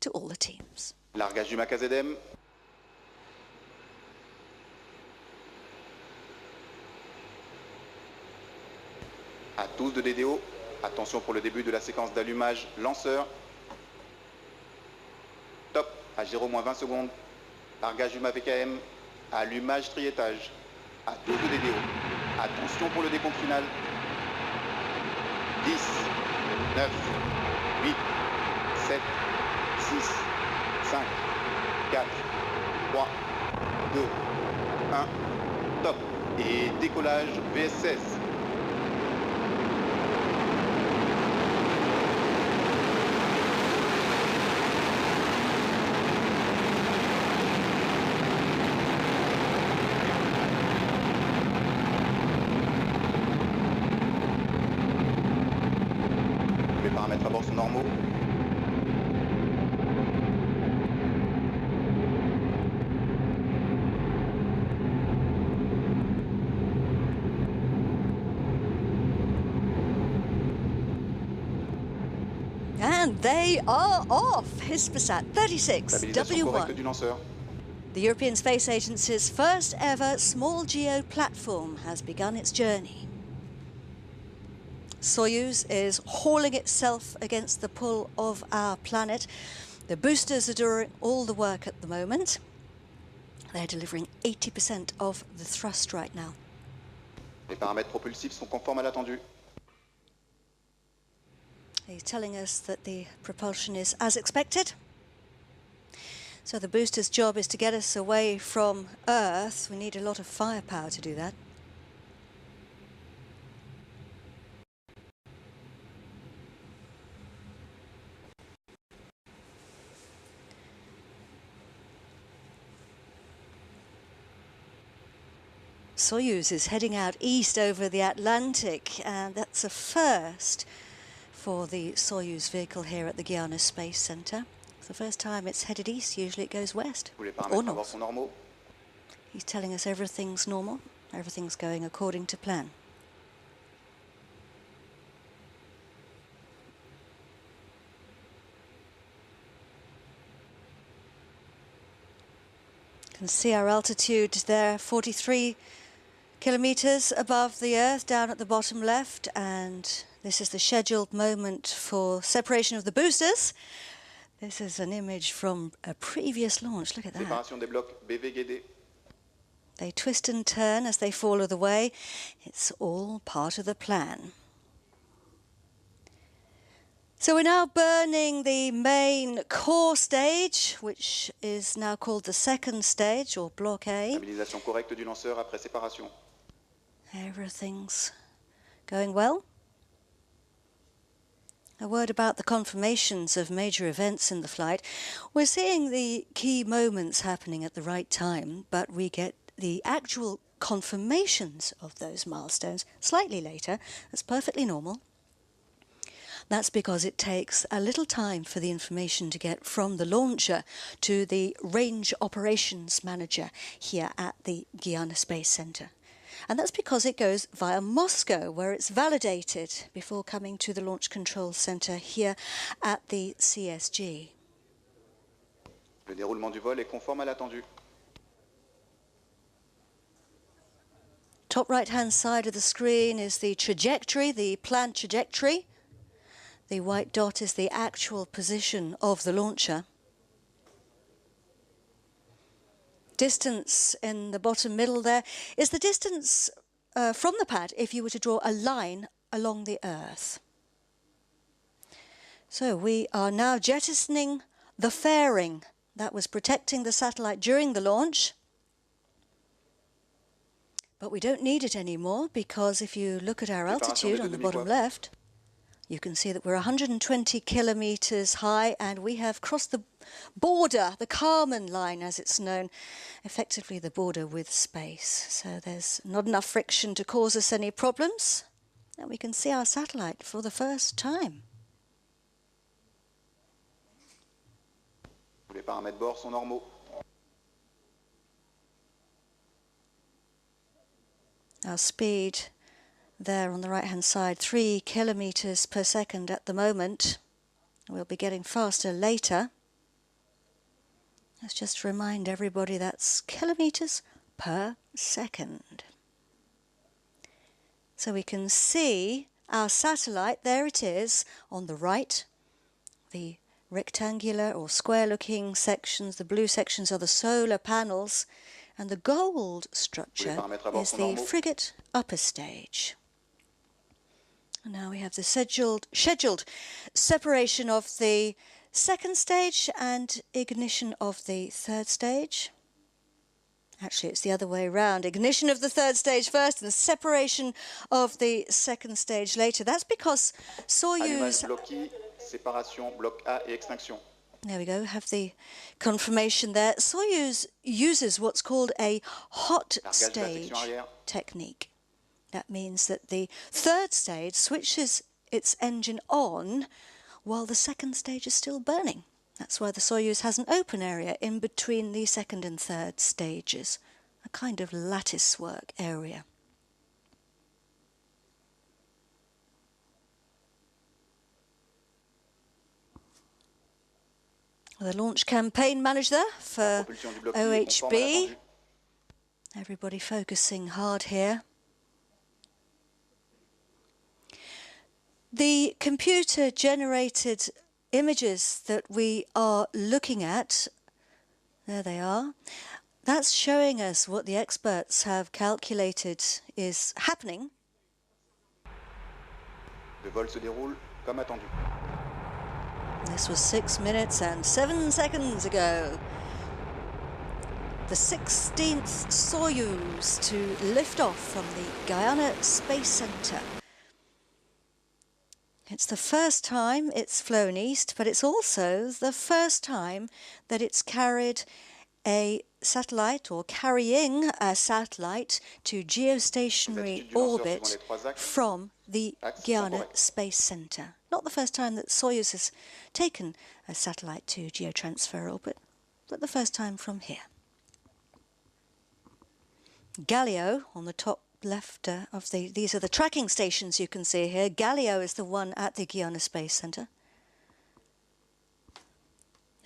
to all the teams. Largage du Macazedem. À tous de DDO, attention pour le début de la séquence d'allumage lanceur. Top, à 0-20 secondes. Largage du MAVKM, allumage triétage. À tous de DDO, attention pour le décompte final. 10, 9, 8, 7, 6, 5, 4, 3, 2, 1, top. Et décollage VSS. Les paramètres à bord sont normaux. And they are off. Hispasat 36W-1. Du lanceur. The European Space Agency's first ever small GEO platform has begun its journey. Soyuz is hauling itself against the pull of our planet. The boosters are doing all the work at the moment. They're delivering 80% of the thrust right now. Les paramètres propulsifs sont conformes à l'attendu. He's telling us that the propulsion is as expected. So the booster's job is to get us away from Earth. We need a lot of firepower to do that. Soyuz is heading out east over the Atlantic, and that's a first for the Soyuz vehicle here at the Guiana Space Center. It's the first time it's headed east. Usually it goes west or north. He's telling us everything's normal, everything's going according to plan. You can see our altitude there, 43 kilometers above the Earth, down at the bottom left, and this is the scheduled moment for separation of the boosters. This is an image from a previous launch. Look at that. They twist and turn as they fall of the way. It's all part of the plan. So we're now burning the main core stage, which is now called the second stage, or Block A. Stabilisation correcte du lanceur après séparation. Everything's going well. A word about the confirmations of major events in the flight. We're seeing the key moments happening at the right time, but we get the actual confirmations of those milestones slightly later. That's perfectly normal. That's because it takes a little time for the information to get from the launcher to the range operations manager here at the Guiana Space Center. And that's because it goes via Moscow, where it's validated before coming to the Launch Control Center here at the CSG. Le déroulement du vol est conforme à l'attendu. Top right-hand side of the screen is the trajectory, the planned trajectory. The white dot is the actual position of the launcher. Distance in the bottom middle there is the distance from the pad if you were to draw a line along the Earth. So we are now jettisoning the fairing that was protecting the satellite during the launch. But we don't need it anymore, because if you look at our altitude on the bottom left, you can see that we're 120 kilometers high, and we have crossed the border, the Kármán line as it's known, effectively the border with space. So there's not enough friction to cause us any problems, and we can see our satellite for the first time. Les paramètres bord sont normaux. Our speed there on the right-hand side, 3 kilometers per second at the moment. We'll be getting faster later. Let's just remind everybody that's kilometers per second. So we can see our satellite, there it is, on the right. The rectangular or square-looking sections, the blue sections are the solar panels, and the gold structure is the frigate upper stage. And now we have the scheduled separation of the second stage and ignition of the third stage. Actually, it's the other way around. Ignition of the third stage first and separation of the second stage later. That's because Soyuz... séparation, bloc A et extinction. There we go, have the confirmation there. Soyuz uses what's called a hot stage technique. That means that the third stage switches its engine on while the second stage is still burning. That's why the Soyuz has an open area in between the second and third stages, a kind of lattice work area. The launch campaign manager for OHB. Everybody focusing hard here. The computer-generated images that we are looking at, there they are, that's showing us what the experts have calculated is happening. Le vol se déroule comme attendu. This was 6 minutes and 7 seconds ago. The 16th Soyuz to lift off from the Guyana Space Center. It's the first time it's flown east, but it's also the first time that it's carried a satellite or carrying a satellite to geostationary orbit from the Guyana Space Center. Not the first time that Soyuz has taken a satellite to geotransfer orbit, but the first time from here. Galileo on the top left of these are the tracking stations you can see here. Galileo is the one at the Guyana Space Center.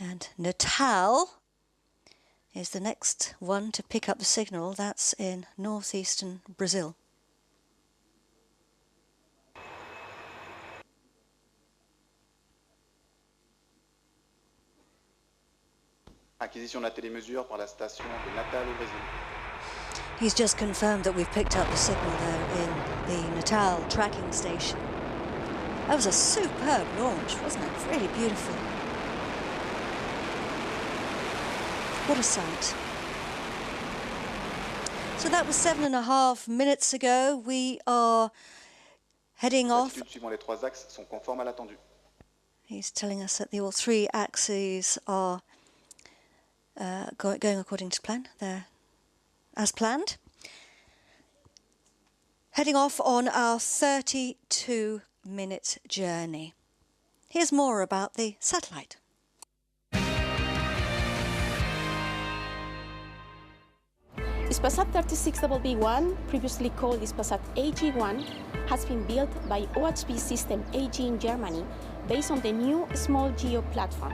And Natal is the next one to pick up the signal. That's in northeastern Brazil. Acquisition de la télémesure par la station de Natal au Brésil. He's just confirmed that we've picked up the signal there in the Natal tracking station. That was a superb launch, wasn't it? Really beautiful. What a sight. So that was 7.5 minutes ago. We are heading off. Suivant les trois axes sont conformes à l'attendu. He's telling us that all three axes are going according to plan. They're as planned. Heading off on our 32-minute journey. Here's more about the satellite. Hispasat 36W-1, previously called Hispasat AG1, has been built by OHB System AG in Germany based on the new small GEO platform,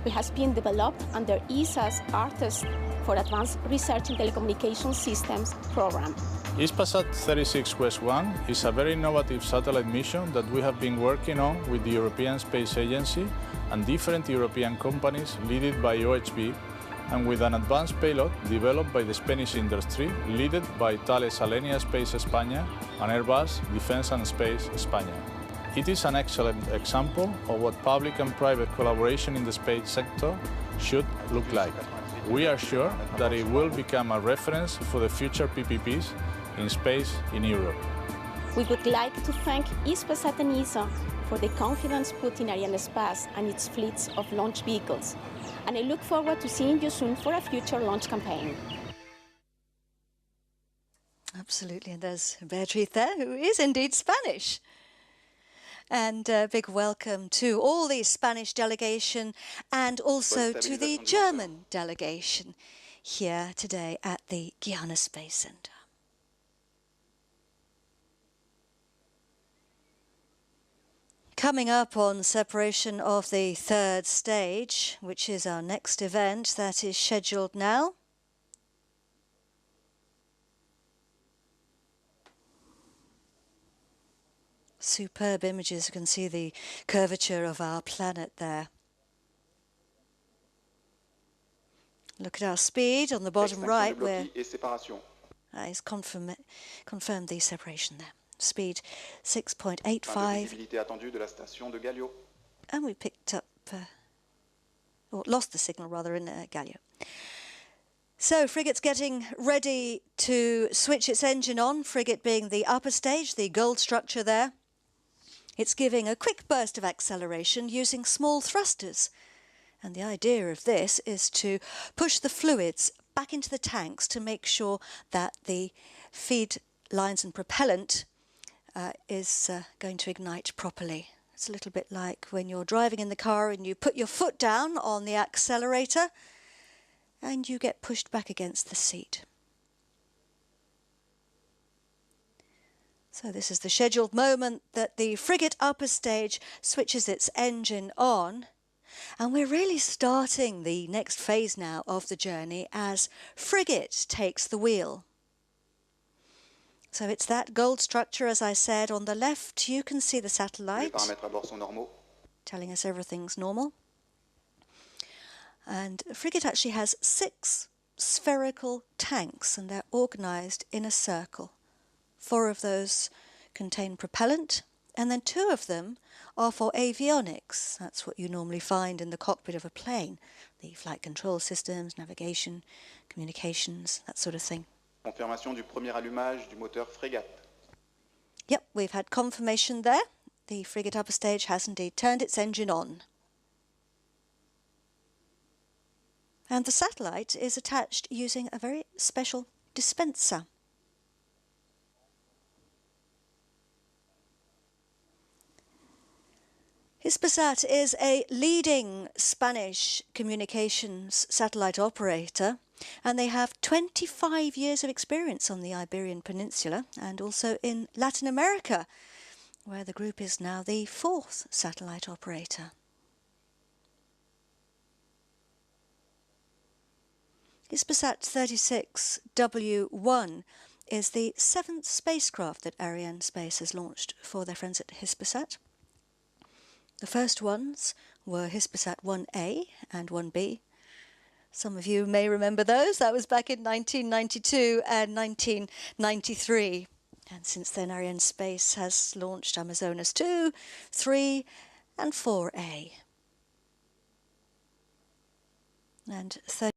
which has been developed under ESA's Artist for Advanced Research in Telecommunication Systems program. Hispasat 36W-1 is a very innovative satellite mission that we have been working on with the European Space Agency and different European companies led by OHB, and with an advanced payload developed by the Spanish industry, led by Thales Alenia Space España and Airbus Defence and Space España. It is an excellent example of what public and private collaboration in the space sector should look like. We are sure that it will become a reference for the future PPPs in space in Europe. We would like to thank Hispasat and ESA for the confidence put in Arianespace and its fleets of launch vehicles, and I look forward to seeing you soon for a future launch campaign. Absolutely, and there's Beatriz there, who is indeed Spanish. And a big welcome to all the Spanish delegation and also to the German delegation here today at the Guyana Space Center. Coming up on separation of the third stage, which is our next event that is scheduled now. Superb images, you can see the curvature of our planet there. Look at our speed on the bottom right, where it's confirmed the separation there. Speed 6.85. And we picked up, or lost the signal rather, in Gallio. So frigate's getting ready to switch its engine on, frigate being the upper stage, the gold structure there. It's giving a quick burst of acceleration using small thrusters. And the idea of this is to push the fluids back into the tanks to make sure that the feed lines and propellant is going to ignite properly. It's a little bit like when you're driving in the car and you put your foot down on the accelerator and you get pushed back against the seat. So this is the scheduled moment that the frigate upper stage switches its engine on. And we're really starting the next phase now of the journey as frigate takes the wheel. So it's that gold structure, as I said. On the left, you can see the satellite telling us everything's normal. And frigate actually has 6 spherical tanks, and they're organised in a circle. 4 of those contain propellant, and then 2 of them are for avionics. That's what you normally find in the cockpit of a plane. The flight control systems, navigation, communications, that sort of thing. Confirmation du premier allumage du moteur frégate. Yep, we've had confirmation there. The frigate upper stage has indeed turned its engine on. And the satellite is attached using a very special dispenser. Hispasat is a leading Spanish communications satellite operator, and they have 25 years of experience on the Iberian Peninsula and also in Latin America, where the group is now the 4th satellite operator. Hispasat 36W-1 is the 7th spacecraft that Arianespace has launched for their friends at Hispasat. The first ones were Hispasat 1A and 1B. Some of you may remember those. That was back in 1992 and 1993. And since then, Arianespace has launched Amazonas 2, 3 and 4A. And